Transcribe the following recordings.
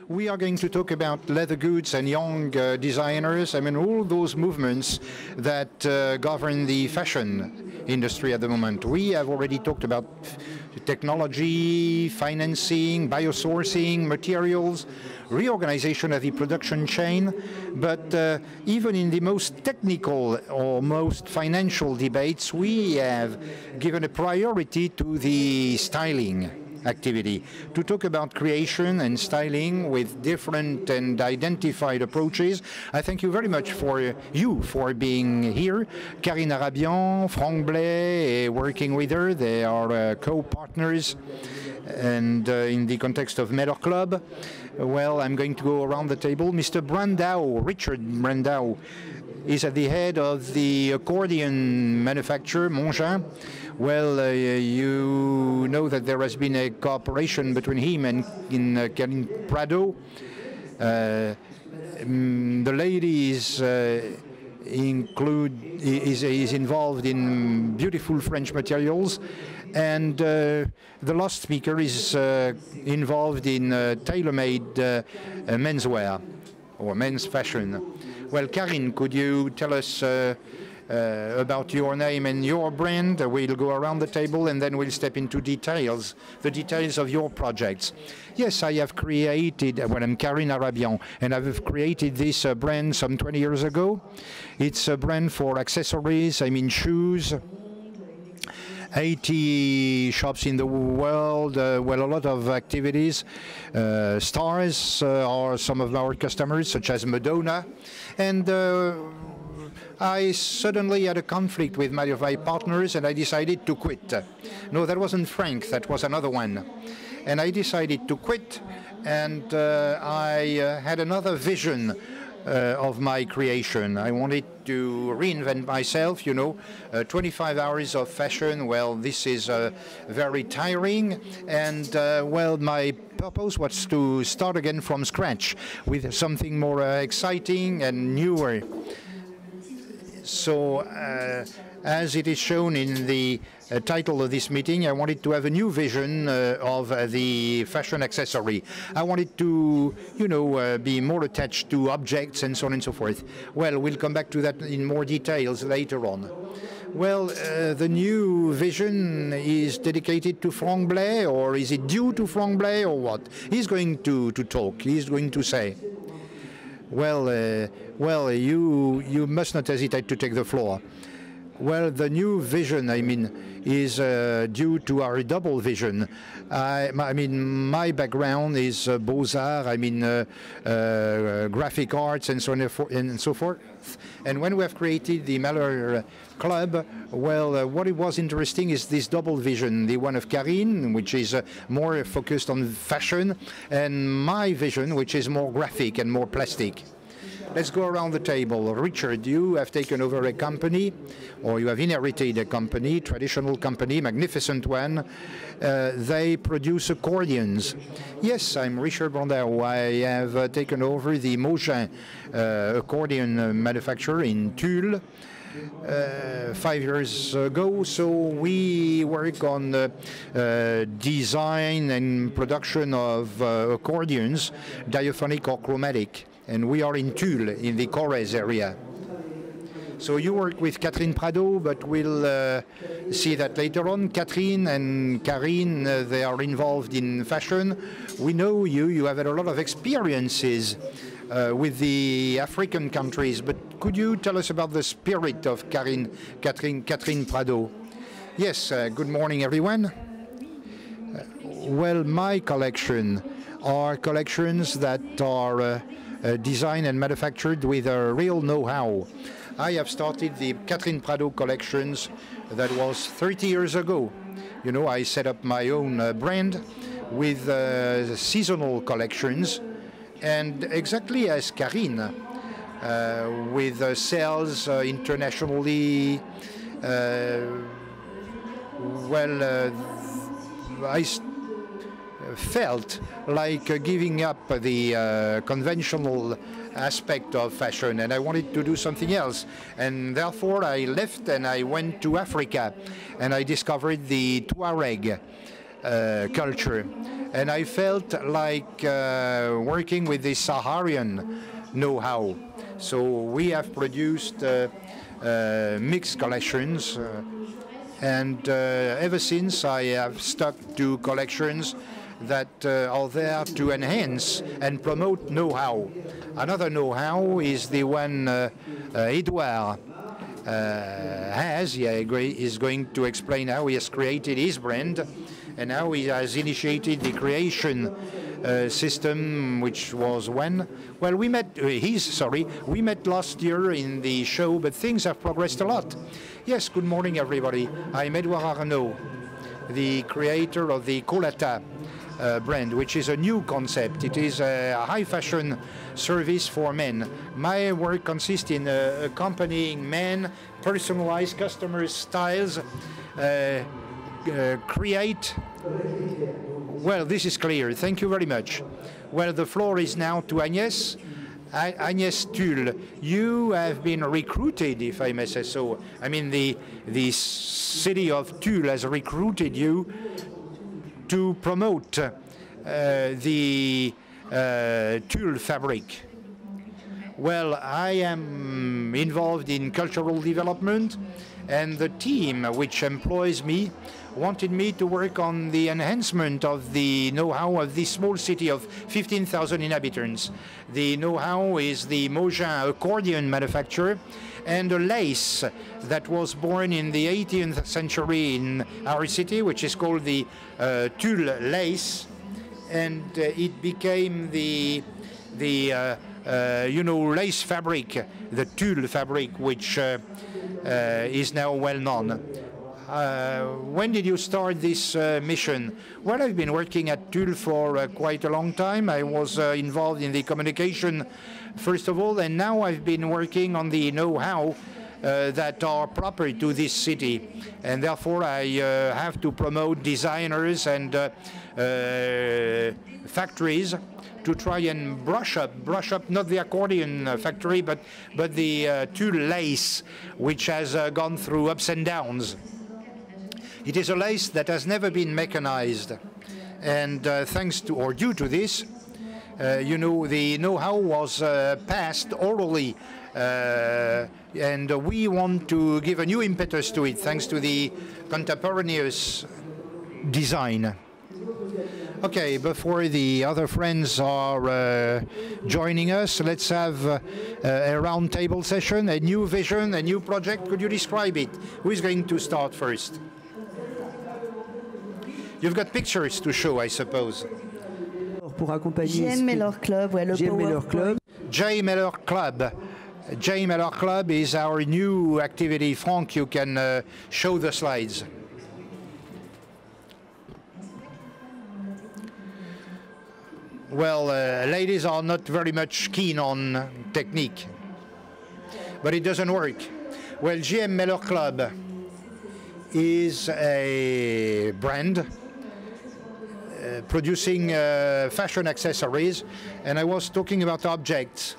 We are going to talk about leather goods and young designers. I mean, all those movements that govern the fashion industry at the moment. We have already talked about technology, financing, biosourcing, materials, reorganization of the production chain. But even in the most technical or most financial debates, we have given a priority to the styling activity, to talk about creation and styling with different and identified approaches. I thank you very much for being here. Karine Arabian, Franck Blais, working with her. They are co-partners, and in the context of Meller Club. Well, I'm going to go around the table. Mr. Brandau, Richard Brandau, is at the head of the accordion manufacturer, Mongin. Well, you know that there has been a cooperation between him and Karine Prado. The lady is involved in beautiful French materials, and the last speaker is involved in tailor-made menswear or men's fashion. Well, Karine, could you tell us about your name and your brand? We'll go around the table and then we'll step into details, the details of your projects. Yes, I have created, well, I'm Karine Arabian, and I've created this brand some 20 years ago. It's a brand for accessories, I mean shoes. 80 shops in the world, well, a lot of activities. Stars are some of our customers, such as Madonna. And I suddenly had a conflict with my partners, and I decided to quit. No, that wasn't Frank, that was another one. And I decided to quit, and I had another vision of my creation. I wanted to reinvent myself, you know. 25 hours of fashion, well, this is very tiring, and well, my purpose was to start again from scratch with something more exciting and newer. So, as it is shown in the title of this meeting, I wanted to have a new vision of the fashion accessory. I wanted to, you know, be more attached to objects and so on and so forth. Well, we'll come back to that in more details later on. Well, the new vision is dedicated to Franck Blais, or is it due to Franck Blais, or what? He's going to talk, he's going to say. Well, well, you must not hesitate to take the floor. Well, the new vision, I mean, is due to our double vision. I mean, my background is Beaux-Arts, I mean, graphic arts and so on and so forth. And when we have created the Meller Club, well, what it was interesting is this double vision, the one of Karine, which is more focused on fashion, and my vision, which is more graphic and more plastic. Let's go around the table. Richard, you have taken over a company, or you have inherited a company, traditional company, magnificent one. They produce accordions. Yes, I'm Richard Brandau. I have taken over the Mongin accordion manufacturer in Tulle 5 years ago. So we work on design and production of accordions, diaphonic or chromatic. And we are in Tulle, in the Corrèze area. So you work with Catherine Prado, but we'll see that later on. Catherine and Karine, they are involved in fashion. We know you have had a lot of experiences with the African countries, but could you tell us about the spirit of Catherine Prado? Yes, good morning, everyone. Well, my collection are collections that are designed and manufactured with a real know-how. I have started the Catherine Prado collections that was 30 years ago. You know, I set up my own brand with seasonal collections, and exactly as Karine, with sales internationally. Well, I felt like giving up the conventional aspect of fashion, and I wanted to do something else, and therefore I left and I went to Africa, and I discovered the Tuareg culture. And I felt like working with the Saharian know-how. So we have produced mixed collections, and ever since I have stuck to collections that are there to enhance and promote know-how. Another know-how is the one Edouard has. He is going to explain how he has created his brand and how he has initiated the creation system, which was when? Well, we met last year in the show, but things have progressed a lot. Yes, good morning, everybody. I'm Edouard Arnaud, the creator of the Colata brand, which is a new concept. It is a high fashion service for men. My work consists in accompanying men, personalized customer styles, create. Well, this is clear. Thank you very much. Well, the floor is now to Agnès. Agnès Tulle, you have been recruited, if I may say so. I mean, the city of Tulle has recruited you to promote the tulle fabric. Well, I am involved in cultural development, and the team which employs me wanted me to work on the enhancement of the know-how of this small city of 15,000 inhabitants. The know-how is the Mogin accordion manufacture and a lace that was born in the 18th century in our city, which is called the tulle lace, and it became the lace fabric, the tulle fabric, which is now well known. When did you start this mission? Well, I've been working at Tulle for quite a long time. I was involved in the communication, first of all, and now I've been working on the know-how that are proper to this city. And therefore, I have to promote designers and factories to try and brush up not the accordion factory, but the tulle lace, which has gone through ups and downs. It is a lace that has never been mechanized, and thanks to, or due to this, the know-how was passed orally, and we want to give a new impetus to it thanks to the contemporaneous design. Okay, before the other friends are joining us, let's have a round table session, a new vision, a new project. Could you describe it? Who is going to start first? You've got pictures to show, I suppose. J. Miller Club, ouais, J. Miller Club. J. Miller Club. J. Miller Club is our new activity. Franck, you can show the slides. Well, ladies are not very much keen on technique, but it doesn't work. Well, J.M. Miller Club is a brand producing fashion accessories, and I was talking about objects.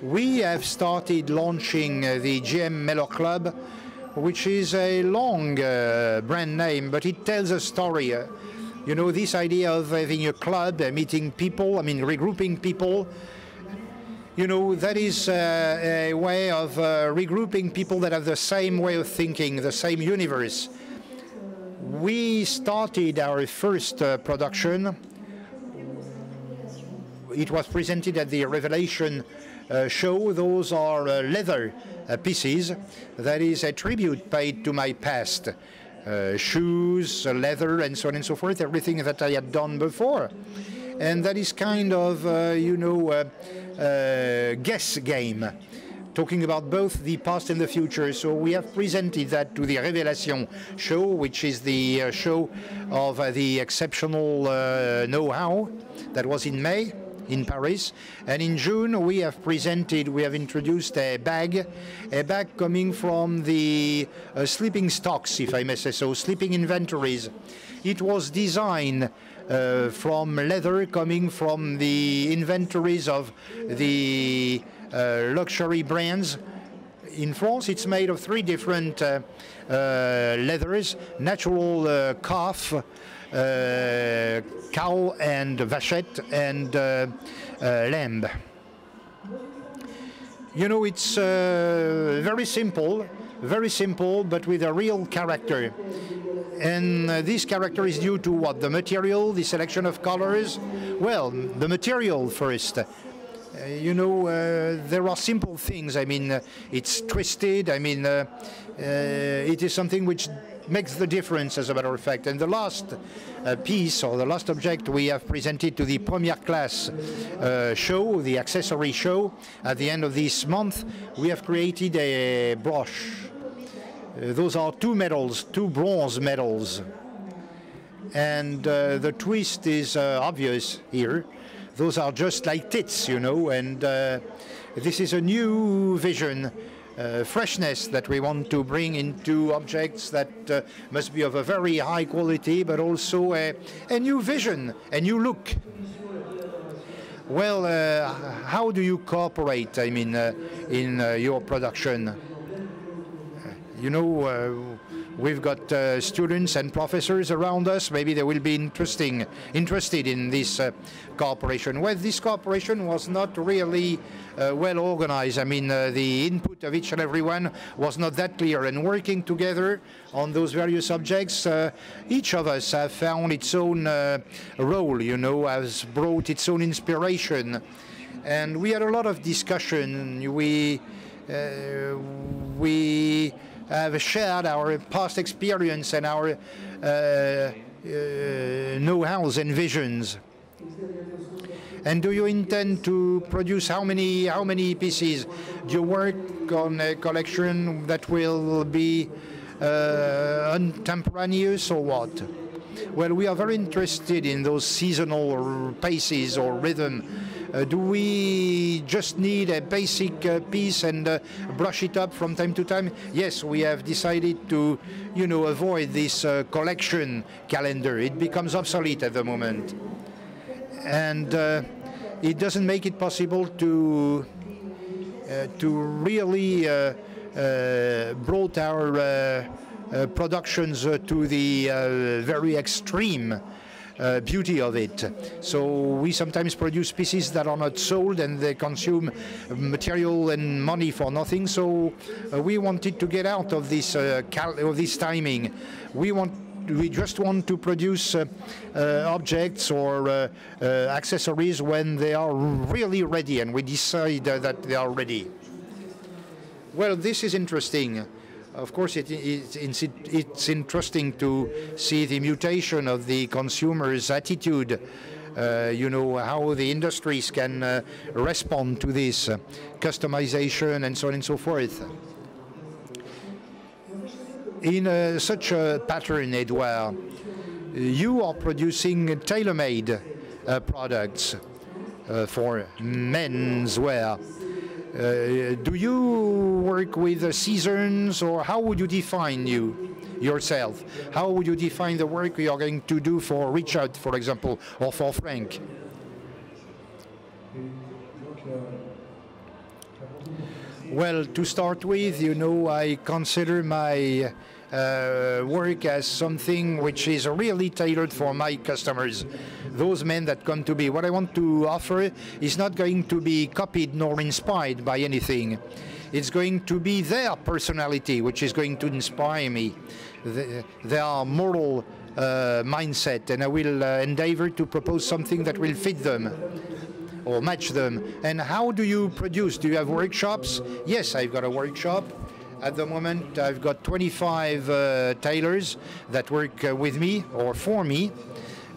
We have started launching the J.M. Miller Club, which is a long brand name, but it tells a story. You know, this idea of having a club, meeting people, I mean, regrouping people, you know, that is a way of regrouping people that have the same way of thinking, the same universe. We started our first production. It was presented at the Revelation show. Those are leather pieces. That is a tribute paid to my past. Shoes, leather, and so on and so forth, everything that I had done before. And that is kind of, guess game, talking about both the past and the future. So we have presented that to the Revelation show, which is the show of the exceptional know-how that was in May in Paris. And in June, we have introduced a bag coming from the sleeping stocks, if I may say so, sleeping inventories. It was designed from leather coming from the inventories of the luxury brands in France, it's made of 3 different leathers: natural calf, cow and vachette, and lamb. You know, it's very simple, but with a real character. And this character is due to what? The material, the selection of colors? Well, the material first. You know, there are simple things. I mean, it's twisted. I mean, it is something which makes the difference, as a matter of fact. And the last piece, or the last object we have presented to the Première Classe show, the accessory show, at the end of this month, we have created a broche. Those are 2 medals, 2 bronze medals. And the twist is obvious here. Those are just like tits, you know, and this is a new vision, freshness that we want to bring into objects that must be of a very high quality, but also a new vision, a new look. Well, how do you cooperate, I mean, in your production? You know, we've got students and professors around us. Maybe they will be interested in this cooperation. Well, this cooperation was not really well organized. I mean, the input of each and every one was not that clear. And working together on those various subjects, each of us have found its own role, you know, has brought its own inspiration. And we had a lot of discussion. We have shared our past experience and our know-hows and visions. And do you intend to produce how many pieces? Do you work on a collection that will be contemporaneous or what? Well, we are very interested in those seasonal paces or rhythm. Do we just need a basic piece and brush it up from time to time? Yes, we have decided to, you know, avoid this collection calendar. It becomes obsolete at the moment. And it doesn't make it possible to really brought our productions to the very extreme beauty of it. So we sometimes produce pieces that are not sold and they consume material and money for nothing. So we wanted to get out of this timing. We just want to produce objects or accessories when they are really ready, and we decide that they are ready. Well, this is interesting. Of course, it's interesting to see the mutation of the consumer's attitude, you know, how the industries can respond to this customization and so on and so forth. In such a pattern, Edouard, you are producing tailor-made products for men's wear. Do you work with seasons, or how would you define yourself? How would you define the work you are going to do for Richard, for example, or for Frank? Well, to start with, you know, I consider my work as something which is really tailored for my customers, those men that come to me. What I want to offer is not going to be copied nor inspired by anything. It's going to be their personality which is going to inspire me, their moral mindset, and I will endeavor to propose something that will fit them or match them. And how do you produce? Do you have workshops? Yes, I've got a workshop. At the moment, I've got 25 tailors that work with me or for me.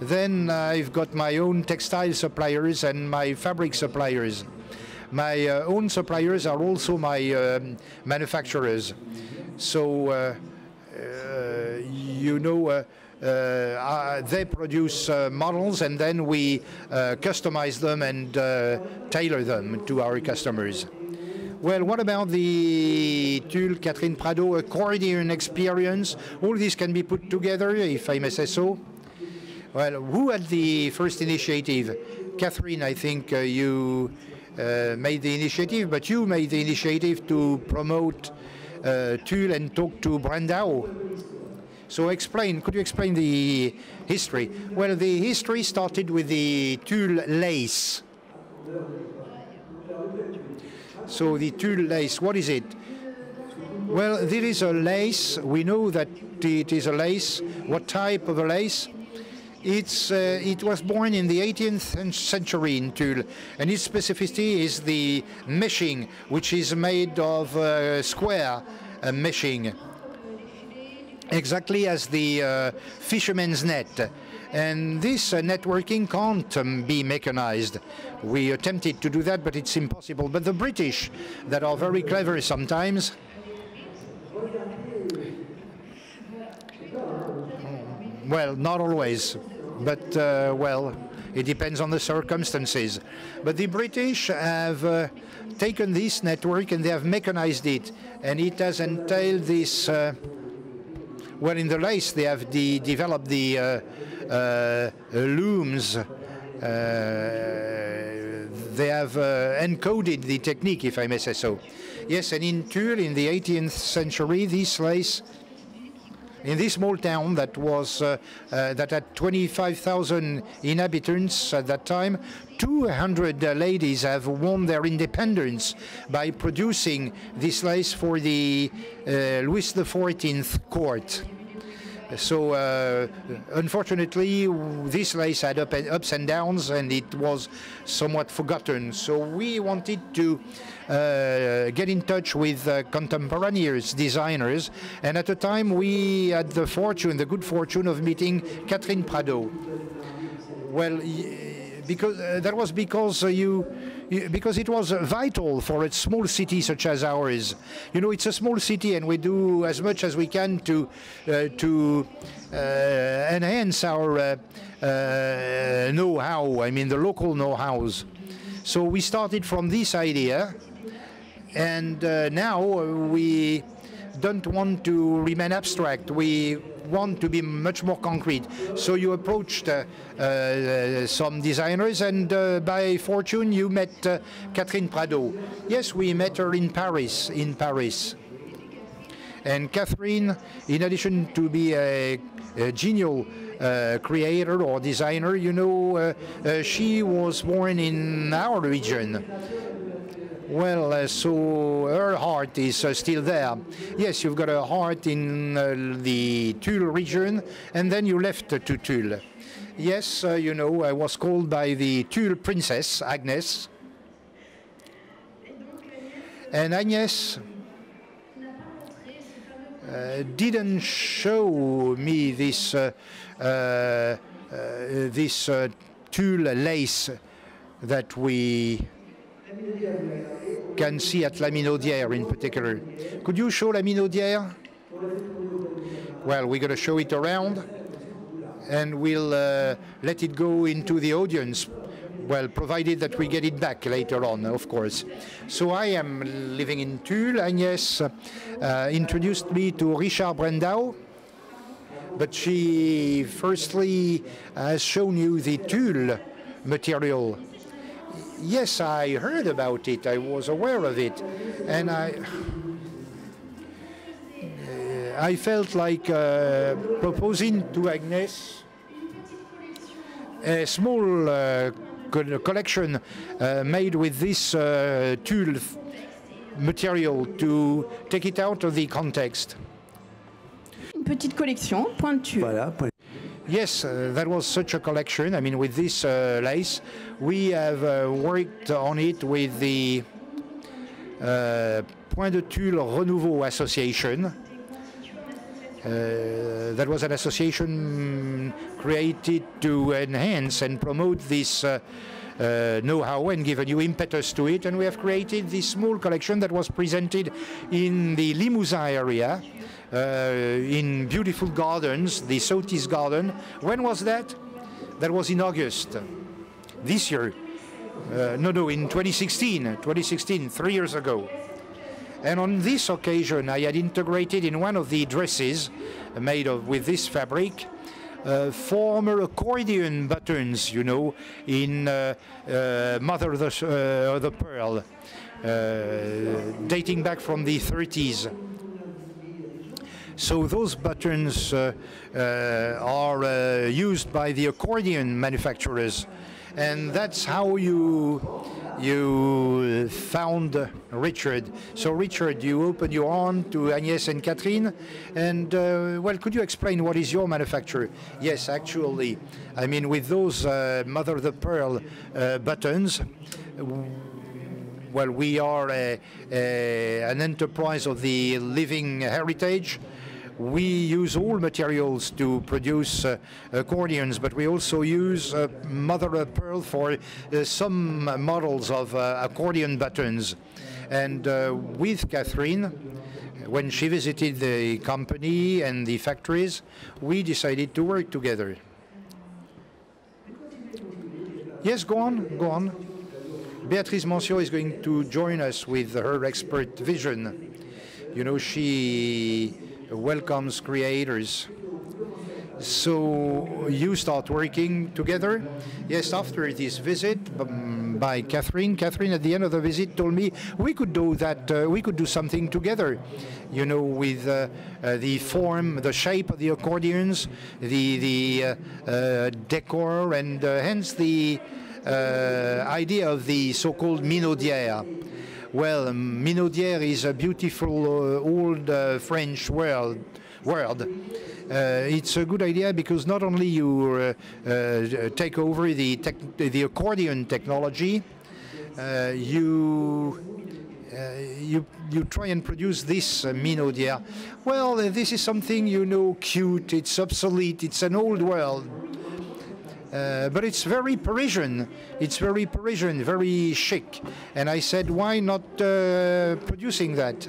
Then I've got my own textile suppliers and my fabric suppliers. My own suppliers are also my manufacturers. So, you know, they produce models, and then we customize them and tailor them to our customers. Well, what about the Tulle Catherine Prado accordion experience? All this can be put together, if I may say so. Well, who had the first initiative? Catherine, I think you made the initiative, but you made the initiative to promote tulle and talk to Brandao. So could you explain the history? Well, the history started with the tulle lace. So the tulle lace, what is it? Well, there is a lace. We know that it is a lace. What type of a lace? It was born in the 18th century in tulle, and its specificity is the meshing, which is made of square meshing, exactly as the fisherman's net. And this networking can't be mechanized. We attempted to do that, but it's impossible. But the British, that are very clever sometimes, well, not always, but well, it depends on the circumstances. But the British have taken this network and they have mechanized it, and it has entailed this. Well, in the lace, they have developed the looms. They have encoded the technique, if I may say so. Yes, and in tulle, in the 18th century, this lace, in this small town that was that had 25,000 inhabitants at that time, 200 ladies have won their independence by producing this lace for the Louis XIV court. So unfortunately, this lace had ups and downs, and it was somewhat forgotten. So we wanted to get in touch with contemporaneous designers, and at the time we had the good fortune of meeting Catherine Prado. Well, because that was because because it was vital for a small city such as ours. You know, it's a small city, and we do as much as we can to enhance our know-how. I mean, the local know-hows. So we started from this idea, and now we don't want to remain abstract. We want to be much more concrete. So you approached some designers, and by fortune you met Catherine Prado. Yes, we met her in Paris. And Catherine, in addition to be a genial creator or designer, you know, she was born in our region. Well, so her heart is still there. Yes, you've got a heart in the Tulle region, and then you left to Tulle. Yes, you know, I was called by the Tulle princess, Agnès. And Agnès didn't show me this Tulle lace that we can see at La Minaudière in particular. Could you show La Minaudière? Well, we're going to show it around, and we'll let it go into the audience. Well, provided that we get it back later on, of course. So I am living in Tulle. Agnès introduced me to Richard Brandao, but she firstly has shown you the tulle material. Yes, I heard about it. I was aware of it, and I felt like proposing to Agnès a small collection made with this tulle material to take it out of the context. Une petite collection pointue. Voilà. Yes, that was such a collection. I mean, with this lace, we have worked on it with the Point de Tulle Renouveau Association. That was an association created to enhance and promote this know-how and give a new impetus to it. And we have created this small collection that was presented in the Limousin area, in beautiful gardens, the Sotis Garden. When was that? That was in August this year. No, in 2016, 3 years ago. And on this occasion, I had integrated in one of the dresses made with this fabric former accordion buttons, you know, in Mother of the Pearl, dating back from the 30s. So those buttons are used by the accordion manufacturers, and that's how you found Richard. So Richard, you opened your arm to Agnès and Catherine, and well, could you explain what is your manufacturer? Yes, actually, I mean, with those Mother of the Pearl buttons, well, we are an enterprise of the living heritage. We use all materials to produce accordions, but we also use mother of pearl for some models of accordion buttons. And with Catherine, when she visited the company and the factories, we decided to work together. Yes, go on, go on. Béatrice Mencio is going to join us with her expert vision. You know, she welcomes creators. So you start working together. Yes, after this visit by Catherine. Catherine, at the end of the visit, told me we could do that. We could do something together. You know, with the form, the shape of the accordions, the decor, and hence the idea of the so-called minaudière. Well, minaudière is a beautiful old French word. It's a good idea because not only you take over the accordion technology, you try and produce this minaudière. Well, this is something, you know, cute. It's obsolete. It's an old world. But it's very Parisian. It's very Parisian, very chic. And I said, why not producing that?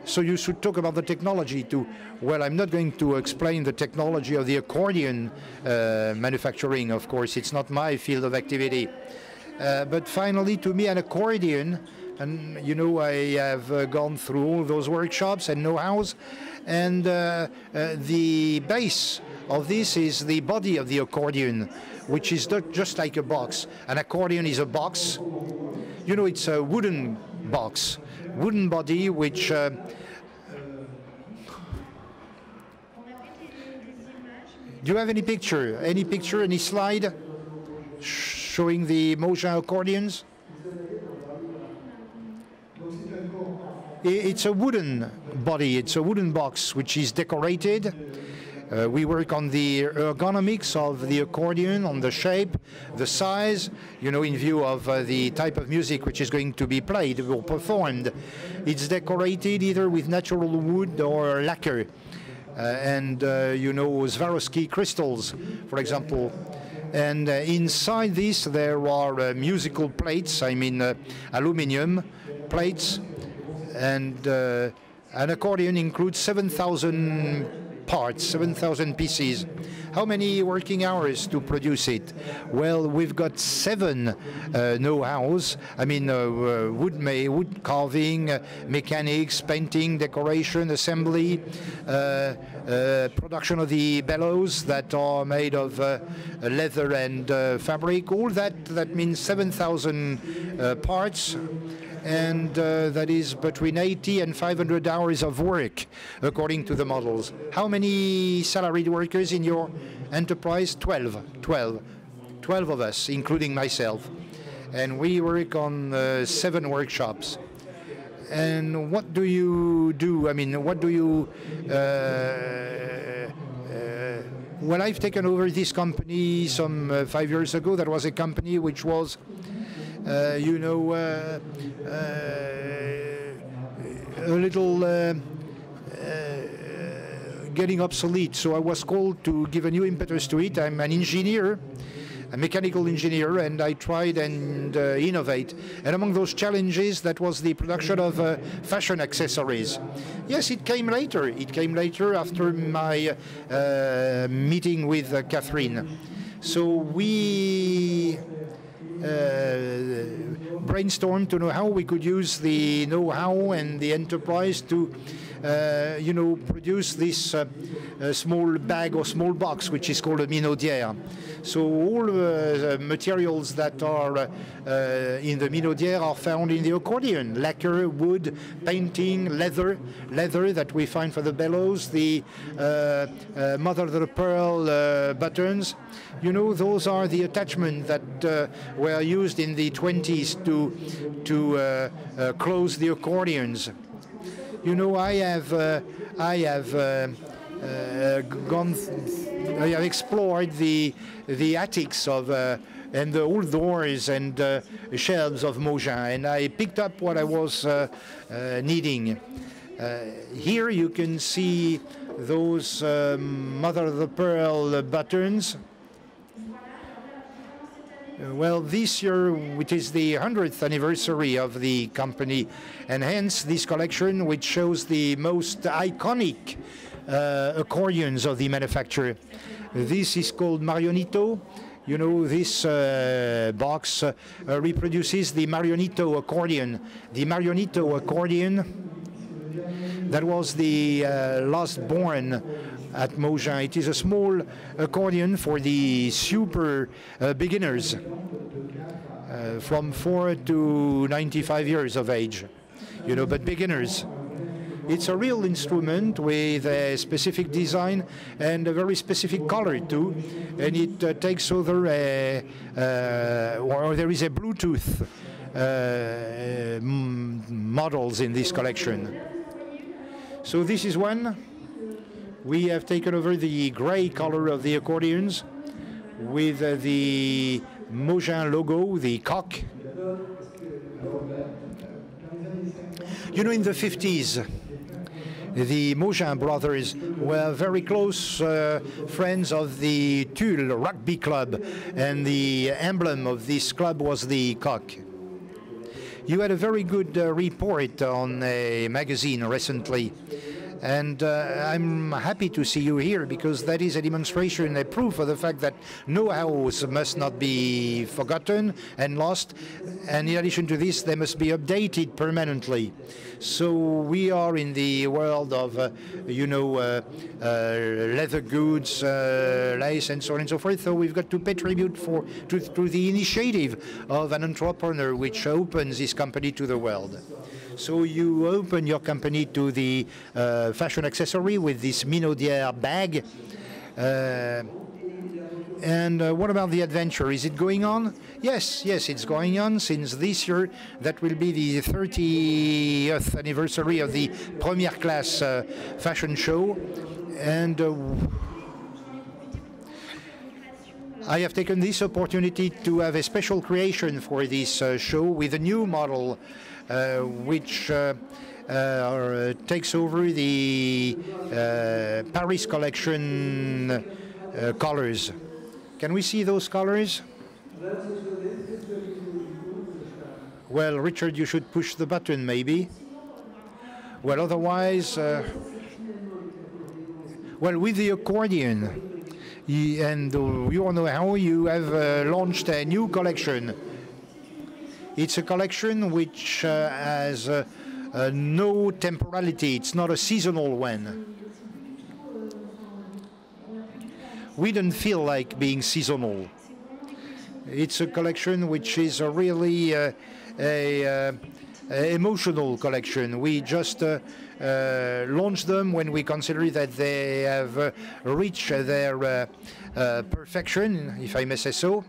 So you should talk about the technology too. Well, I'm not going to explain the technology of the accordion manufacturing, of course. It's not my field of activity. But finally, to me, an accordion, and you know, I have gone through all those workshops and know-hows, and the base of this is the body of the accordion, which is just like a box. An accordion is a box. You know, it's a wooden box, wooden body, which do you have any picture, any slide showing the Mogin accordions? It's a wooden body, it's a wooden box which is decorated. We work on the ergonomics of the accordion, on the shape, the size, you know, in view of the type of music which is going to be played or performed. It's decorated either with natural wood or lacquer. You know, Swarovski crystals, for example. And inside this there are musical plates, I mean aluminum plates. And an accordion includes 7,000 parts, 7,000 pieces. How many working hours to produce it? Well, we've got 7 know-hows. I mean, wood carving, mechanics, painting, decoration, assembly, production of the bellows that are made of leather and fabric. All that means 7,000 parts. And that is between 80 and 500 hours of work, according to the models. How many salaried workers in your enterprise? 12 of us, including myself. And we work on 7 workshops. And what do you do? I mean, what do you... When I've taken over this company some 5 years ago, that was a company which was you know, a little getting obsolete. So I was called to give a new impetus to it. I'm an engineer, a mechanical engineer, and I tried and innovate. And among those challenges, that was the production of fashion accessories. Yes, it came later. It came later after my meeting with Catherine. So we brainstormed to know how we could use the know-how and the enterprise to produce this small bag or small box, which is called a minaudière. So all the materials that are in the minaudière are found in the accordion: lacquer, wood, painting, leather that we find for the bellows, the mother of pearl buttons. You know, those are the attachments that were used in the 20s to close the accordions. You know, I have explored the attics of and the old doors and shelves of Mogin, and I picked up what I was needing. Here you can see those mother of pearl buttons. Well, this year it is the 100th anniversary of the company, and hence this collection, which shows the most iconic accordions of the manufacturer. This is called Marionito. You know, this box reproduces the Marionito accordion. The Marionito accordion, that was the last born at Mogin. It is a small accordion for the super beginners from 4 to 95 years of age, you know, but beginners. It's a real instrument with a specific design and a very specific color too, and it takes over or there is a Bluetooth models in this collection. So this is one. We have taken over the gray color of the accordions with the Mogin logo, the cock. You know, in the 50s, the Mogin brothers were very close friends of the Tulle Rugby Club, and the emblem of this club was the cock. You had a very good report on a magazine recently, and I'm happy to see you here, because that is a demonstration, a proof of the fact that know-hows must not be forgotten and lost, and in addition to this, they must be updated permanently. So we are in the world of, leather goods, lace, and so on and so forth. So we've got to pay tribute to the initiative of an entrepreneur which opens his company to the world. So you open your company to the fashion accessory with this minaudière bag. And what about the adventure? Is it going on? Yes, it's going on. Since this year, that will be the 30th anniversary of the Première Classe fashion show. And I have taken this opportunity to have a special creation for this show with a new model which takes over the Paris collection colors. Can we see those colors? Well, Richard, you should push the button, maybe. Well, otherwise, well, with the accordion, and you all know how you have launched a new collection. It's a collection which has no temporality. It's not a seasonal one. We don't feel like being seasonal. It's a collection which is a really emotional collection. We just launch them when we consider that they have reached their perfection, if I may say so.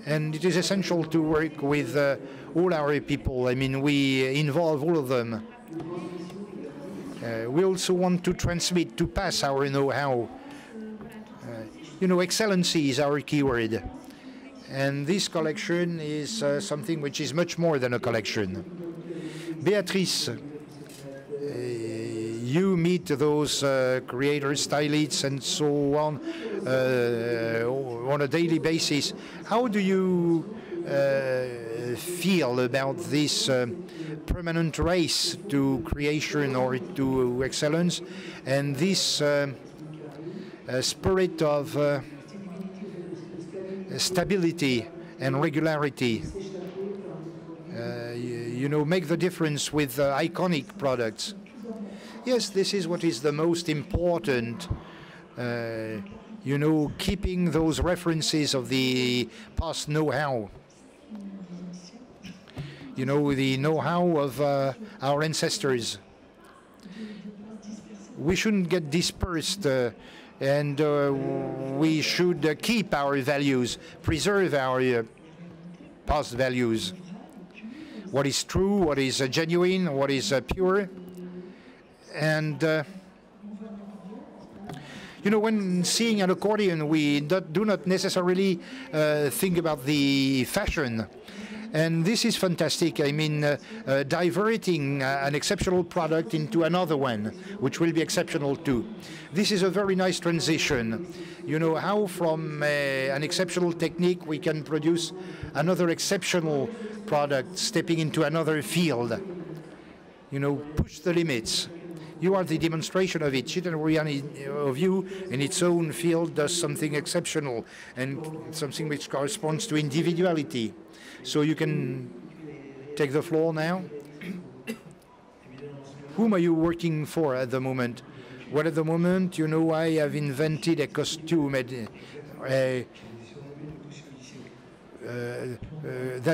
And it is essential to work with all our people. I mean, we involve all of them. We also want to transmit, to pass our know-how. Excellency is our keyword. And this collection is something which is much more than a collection. Beatrice, you meet those creators, stylists, and so on a daily basis. How do you feel about this permanent race to creation or to excellence, and this spirit of stability and regularity. You know, make the difference with iconic products. Yes, this is what is the most important. You know, keeping those references of the past know-how. You know, the know-how of our ancestors. We shouldn't get dispersed, and we should keep our values, preserve our past values. What is true, what is genuine, what is pure. And, you know, when seeing an accordion, we do not necessarily think about the fashion. And this is fantastic. I mean, diverting an exceptional product into another one, which will be exceptional too. This is a very nice transition. You know, how from an exceptional technique we can produce another exceptional product, stepping into another field. You know, push the limits. You are the demonstration of it. Each and every one of you in its own field does something exceptional and something which corresponds to individuality. So you can take the floor now. Whom are you working for at the moment? Well, at the moment, you know, I have invented a costume that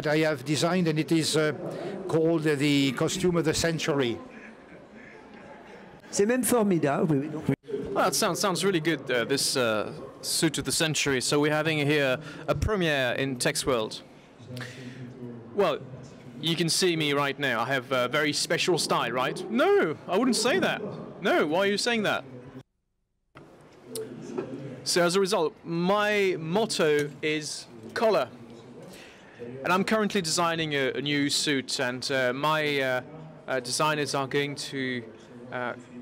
I have designed, and it is called the costume of the century. C'est même formidable. Well, that sounds really good, this suit of the century. So we're having here a premiere in Tex World. Well, you can see me right now. I have a very special style, right? No, I wouldn't say that. No, why are you saying that? So as a result, my motto is color. And I'm currently designing a new suit, and my designers are going to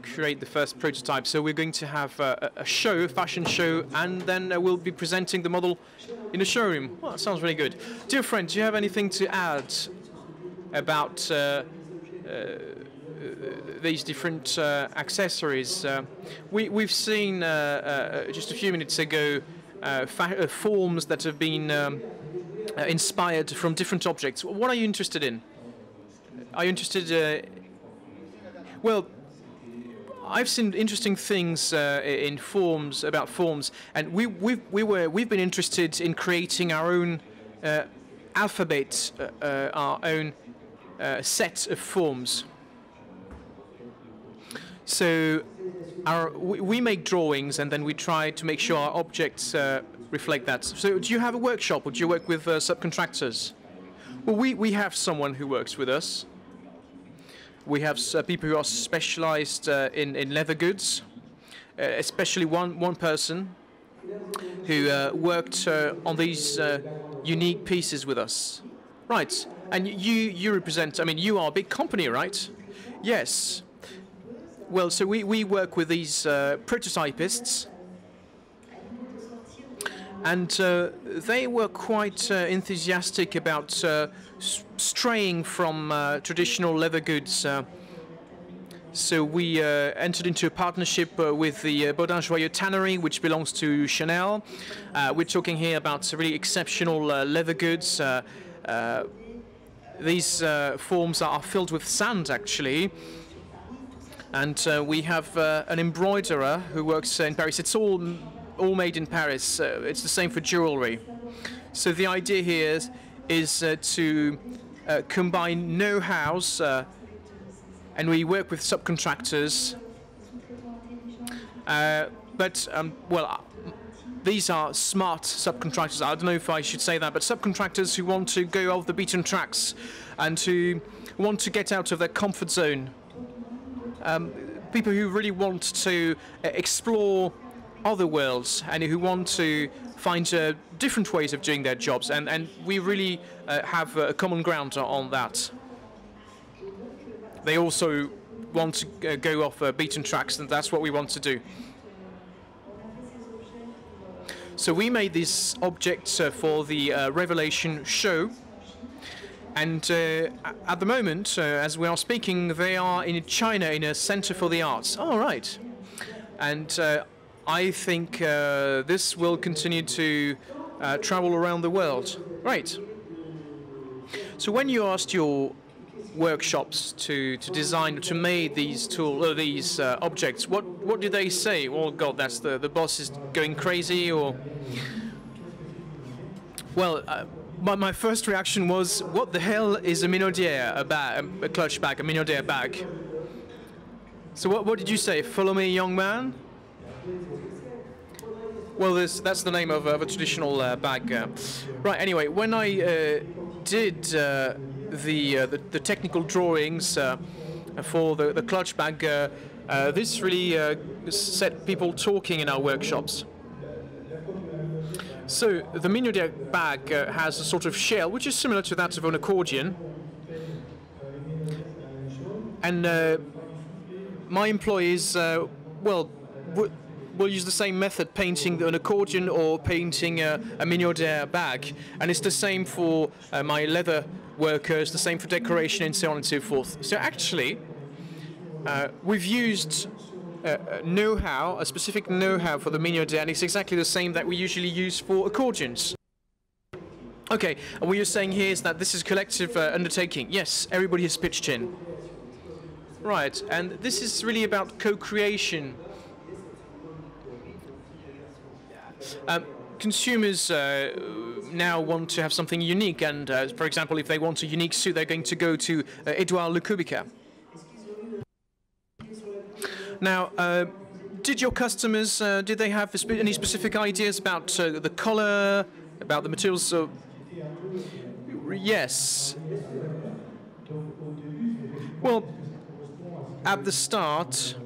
create the first prototype. So we're going to have a show, a fashion show, and then we'll be presenting the model in the showroom. Well, that sounds really good. Dear friend, do you have anything to add about these different accessories? We've seen just a few minutes ago forms that have been inspired from different objects. What are you interested in? Are you interested? Well, I've seen interesting things in forms, about forms, and we've been interested in creating our own alphabet, our own set of forms. So we make drawings, and then we try to make sure our objects reflect that. So do you have a workshop, or do you work with subcontractors? Well, we have someone who works with us. We have people who are specialized in leather goods, especially one person who worked on these unique pieces with us. Right, and you represent, I mean, you are a big company, right? Yes. Well, so we work with these prototypists, and they were quite enthusiastic about straying from traditional leather goods. So we entered into a partnership with the Baudin Joyeux Tannery, which belongs to Chanel. We're talking here about really exceptional leather goods. These forms are filled with sand, actually. And we have an embroiderer who works in Paris. It's all made in Paris. It's the same for jewelry. So the idea here is to combine know-hows, and we work with subcontractors. Well, these are smart subcontractors. I don't know if I should say that, but subcontractors who want to go off the beaten tracks and who want to get out of their comfort zone. People who really want to explore other worlds and who want to find different ways of doing their jobs, and we really have a common ground on that. They also want to go off beaten tracks, and that's what we want to do. So we made these objects for the Revelation show, and at the moment, as we are speaking, they are in China in a Center for the Arts. All right. And I think this will continue to travel around the world. Right. So when you asked your workshops to design, to make these these objects, what did they say? Oh God, that's the boss is going crazy, or? Well, my first reaction was, what the hell is a minaudière, a clutch bag, a minaudière bag? So what did you say? Follow me, young man? Well, that's the name of a traditional bag. Right. Anyway, when I did the technical drawings for the clutch bag, this really set people talking in our workshops. So the minaudière bag has a sort of shell which is similar to that of an accordion, and my employees, well, will use the same method, painting an accordion or painting a minaudière bag, and it's the same for my leather workers, the same for decoration, and so on and so forth. So actually, we've used know-how, a specific know-how for the minaudière, and it's exactly the same that we usually use for accordions. Okay, and what you're saying here is that this is a collective undertaking. Yes, everybody has pitched in. Right, and this is really about co-creation. Consumers now want to have something unique, and for example, if they want a unique suit, they're going to go to Edouard Le Kubica. Now, did your customers, did they have any specific ideas about the color, about the materials? Yes. Well, at the start,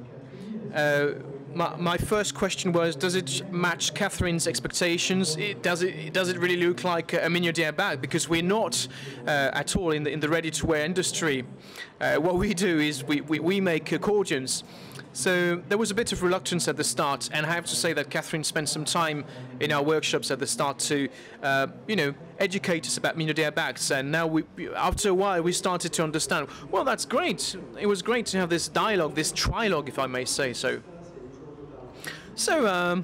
my first question was, does it match Catherine's expectations? Does it really look like a minaudière bag? Because we're not at all in the ready-to-wear industry. What we do is we make accordions. So there was a bit of reluctance at the start, and I have to say that Catherine spent some time in our workshops at the start to, you know, educate us about minaudière bags. And now, after a while, we started to understand. Well, that's great. It was great to have this dialogue, this trilogue, if I may say so. So,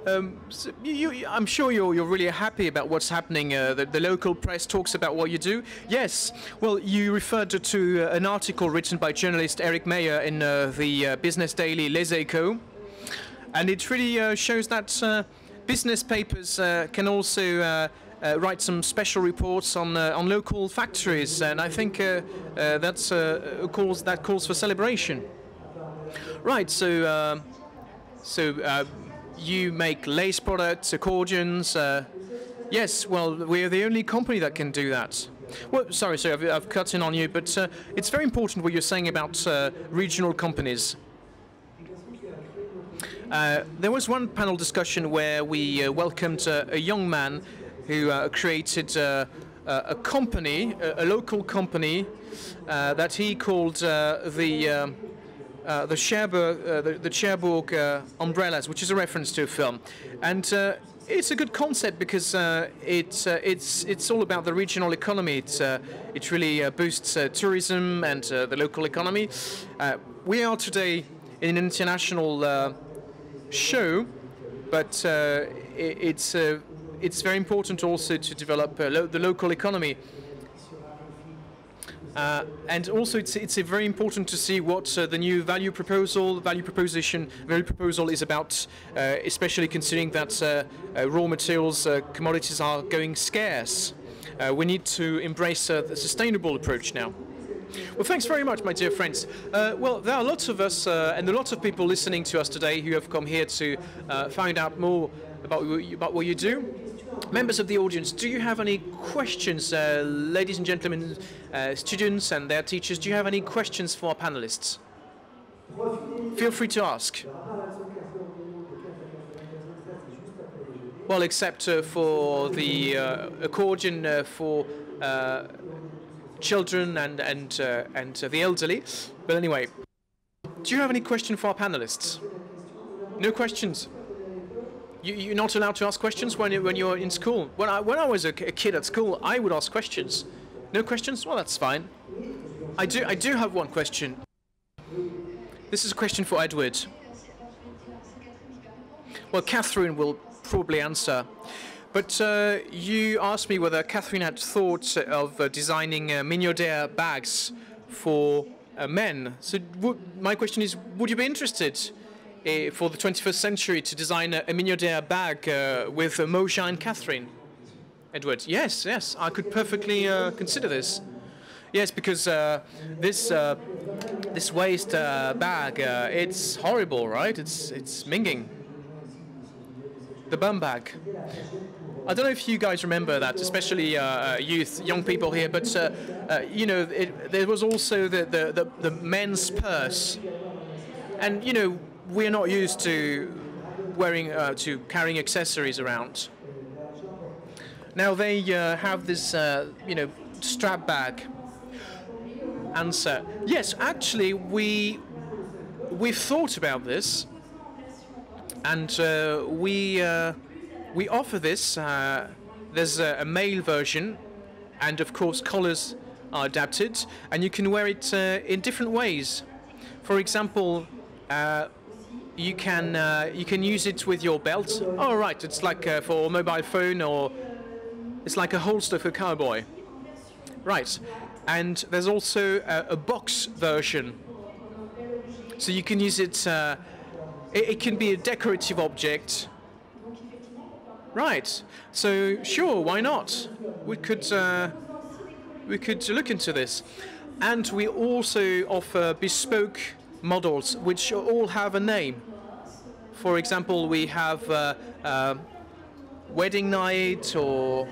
I'm sure you're really happy about what's happening. The local press talks about what you do. Yes. Well, you referred to an article written by journalist Eric Mayer in the business daily Les Echos, and it really shows that business papers can also write some special reports on local factories, and I think that calls for celebration. Right. So. You make lace products, accordions. Yes, well, we're the only company that can do that. Well, sorry, I've cut in on you, but it's very important what you're saying about regional companies. There was one panel discussion where we welcomed a young man who created a company, a local company, that he called the Cherbourg umbrellas, which is a reference to a film, and it's a good concept because it's all about the regional economy. It really boosts tourism and the local economy. We are today in an international show, but it's very important also to develop the local economy. And also, it's very important to see what the new value proposal is about, especially considering that raw materials, commodities are going scarce. We need to embrace the sustainable approach now. Well, thanks very much, my dear friends. Well, there are lots of us and a lot of people listening to us today who have come here to find out more about what you do. Members of the audience, do you have any questions? Ladies and gentlemen, students and their teachers, do you have any questions for our panelists? Feel free to ask. Well, except for the accordion for children and the elderly. But anyway, do you have any question for our panelists? No questions? You're not allowed to ask questions when you're in school. When I was a kid at school, I would ask questions. No questions? Well, that's fine. I do have one question. This is a question for Edward. Well, Catherine will probably answer. But you asked me whether Catherine had thought of designing Mignodère bags for men. So my question is, would you be interested for the 21st century to design a Mignodère bag with Moja and Catherine? Edward, yes, I could perfectly consider this. Yes, because this waste bag, it's horrible, right? It's minging. The bum bag. I don't know if you guys remember that, especially youth, young people here, but you know, there was also the men's purse. And, you know, we're not used to wearing, to carrying accessories around. Now they have this, you know, strap bag. Answer. Yes, actually, we've thought about this, and we offer this. There's a male version, and of course, collars are adapted, and you can wear it in different ways. For example, you can use it with your belt. Oh, right, it's like for a mobile phone, or it's like a holster for a cowboy. Right. And there's also a box version, so you can use it. It can be a decorative object, right? So sure, why not? We could look into this, and we also offer bespoke models which all have a name. For example, we have wedding night, or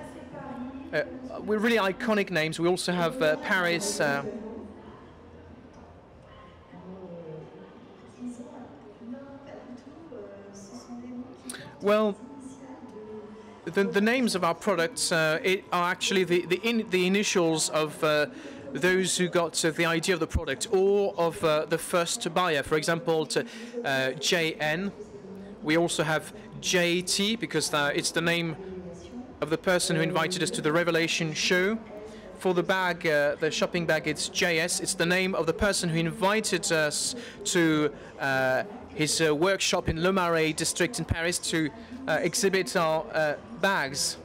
we're really iconic names. We also have Paris. Well, the names of our products are actually the initials of those who got the idea of the product, or of the first buyer. For example, JN. We also have JT, because it's the name of the person who invited us to the Revelation show. For the bag, the shopping bag, it's JS. It's the name of the person who invited us to his workshop in Le Marais district in Paris to exhibit our bags.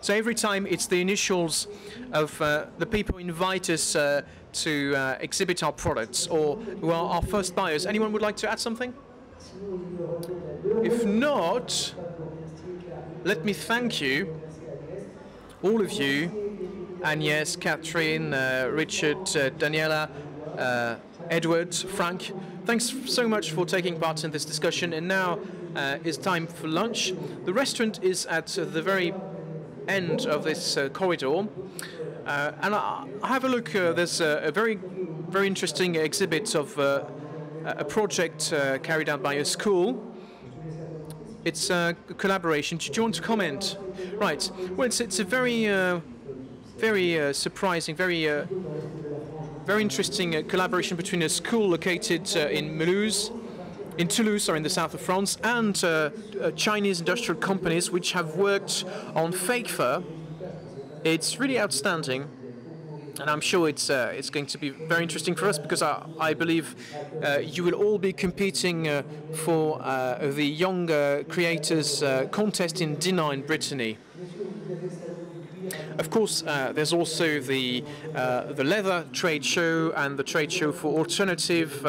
So every time it's the initials of the people who invite us to exhibit our products, or who are our first buyers. Anyone would like to add something? If not, let me thank you, all of you, Agnès, Catherine, Richard, Daniela, Edward, Frank. Thanks so much for taking part in this discussion. And now it's time for lunch. The restaurant is at the very end of this corridor. And have a look. There's a very interesting exhibit of a project carried out by a school. It's a collaboration. Do you want to comment? Right. Well, it's a very surprising, very interesting collaboration between a school located in Toulouse, in the south of France, and Chinese industrial companies which have worked on fake fur. It's really outstanding, and I'm sure it's going to be very interesting for us, because I believe you will all be competing for the Young Creators Contest in Dinant in Brittany. Of course, there's also the leather trade show and the trade show for alternative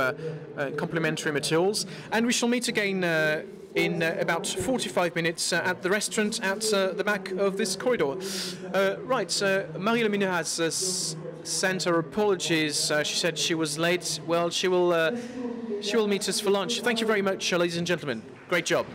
complementary materials. And we shall meet again in about 45 minutes at the restaurant at the back of this corridor. Right, Marie Lemineux has sent her apologies. She said she was late. Well, she will meet us for lunch. Thank you very much, ladies and gentlemen. Great job.